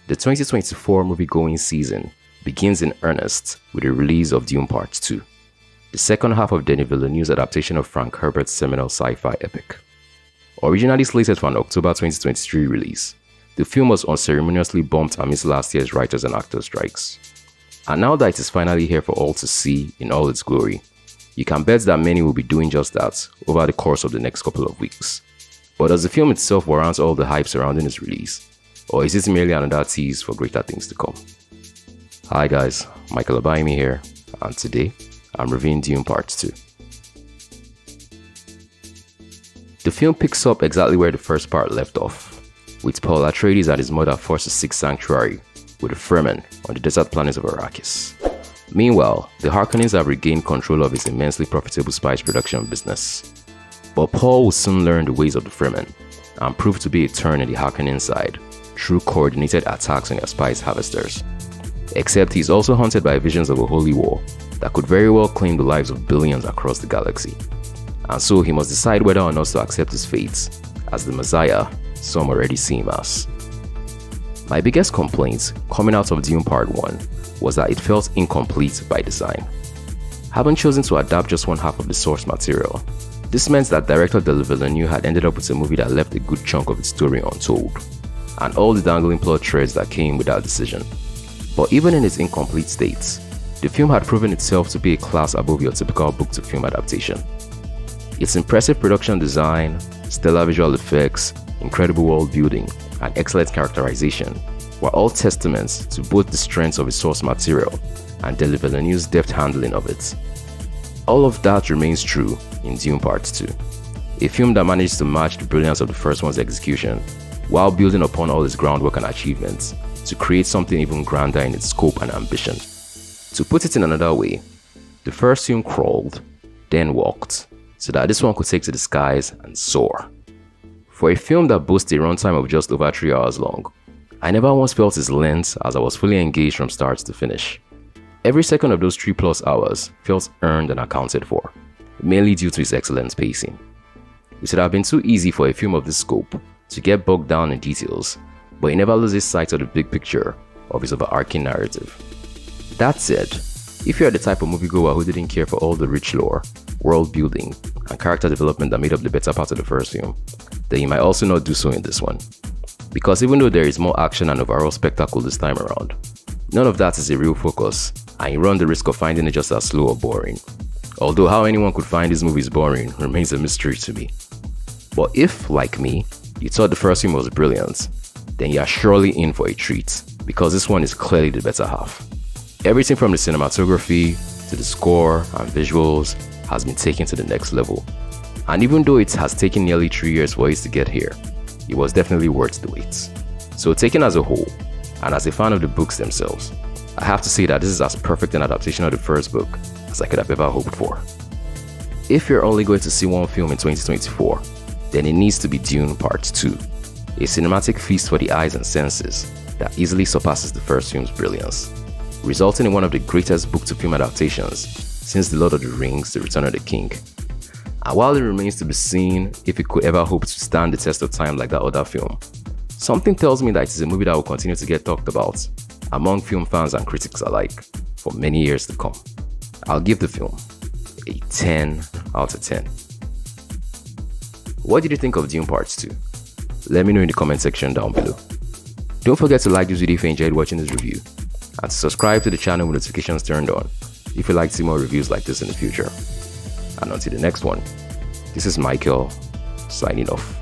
The 2024 movie-going season begins in earnest with the release of Dune Part 2, the second half of Denis Villeneuve's adaptation of Frank Herbert's seminal sci-fi epic. Originally slated for an October 2023 release, the film was unceremoniously bumped amidst last year's writers and actors strikes. And now that it is finally here for all to see in all its glory, you can bet that many will be doing just that over the course of the next couple of weeks. But does the film itself warrant all the hype surrounding its release? Or is it merely another tease for greater things to come? Hi guys, Michael Abayemi here, and today I'm reviewing Dune Part 2. The film picks up exactly where the first part left off, with Paul Atreides and his mother forced to seek sanctuary with the Fremen on the desert planet of Arrakis. Meanwhile, the Harkonnens have regained control of his immensely profitable spice production business. But Paul will soon learn the ways of the Fremen and prove to be a turn in the Harkonnen side through coordinated attacks on their spice harvesters. Except he's also haunted by visions of a holy war that could very well claim the lives of billions across the galaxy. And so he must decide whether or not to accept his fate as the Messiah some already see him as. My biggest complaint coming out of Dune Part 1 was that it felt incomplete by design. Having chosen to adapt just one half of the source material, this meant that director Denis Villeneuve had ended up with a movie that left a good chunk of its story untold, and all the dangling plot threads that came with that decision. But even in its incomplete state, the film had proven itself to be a class above your typical book-to-film adaptation. Its impressive production design, stellar visual effects, incredible world building, and excellent characterization were all testaments to both the strengths of its source material and Denis Villeneuve's deft handling of it. All of that remains true in Dune Part 2, a film that managed to match the brilliance of the first one's execution while building upon all its groundwork and achievements to create something even grander in its scope and ambition. To put it in another way, the first film crawled, then walked, so that this one could take to the skies and soar. For a film that boasts a runtime of just over 3 hours long, I never once felt its length as I was fully engaged from start to finish. Every second of those 3+ hours felt earned and accounted for, mainly due to its excellent pacing. It would have been too easy for a film of this scope to get bogged down in details, but it never loses sight of the big picture of its overarching narrative. That said, if you're the type of moviegoer who didn't care for all the rich lore, world building, and character development that made up the better part of the first film, then you might also not do so in this one. Because even though there is more action and overall spectacle this time around, none of that is a real focus, and you run the risk of finding it just as slow or boring. Although how anyone could find these movies boring remains a mystery to me. But if, like me, you thought the first film was brilliant, then you are surely in for a treat, because this one is clearly the better half. Everything from the cinematography to the score and visuals has been taken to the next level. And even though it has taken nearly 3 years for it to get here, it was definitely worth the wait. So taken as a whole, and as a fan of the books themselves, I have to say that this is as perfect an adaptation of the first book as I could have ever hoped for. If you're only going to see one film in 2024, then it needs to be Dune Part 2, a cinematic feast for the eyes and senses that easily surpasses the first film's brilliance, resulting in one of the greatest book-to-film adaptations since The Lord of the Rings: The Return of the King. And while it remains to be seen if it could ever hope to stand the test of time like that other film, something tells me that it is a movie that will continue to get talked about among film fans and critics alike for many years to come. I'll give the film a 10 out of 10. What did you think of Dune Part 2? Let me know in the comment section down below. Don't forget to like this video if you enjoyed watching this review, and to subscribe to the channel with notifications turned on if you'd like to see more reviews like this in the future. And until the next one, this is Michael, signing off.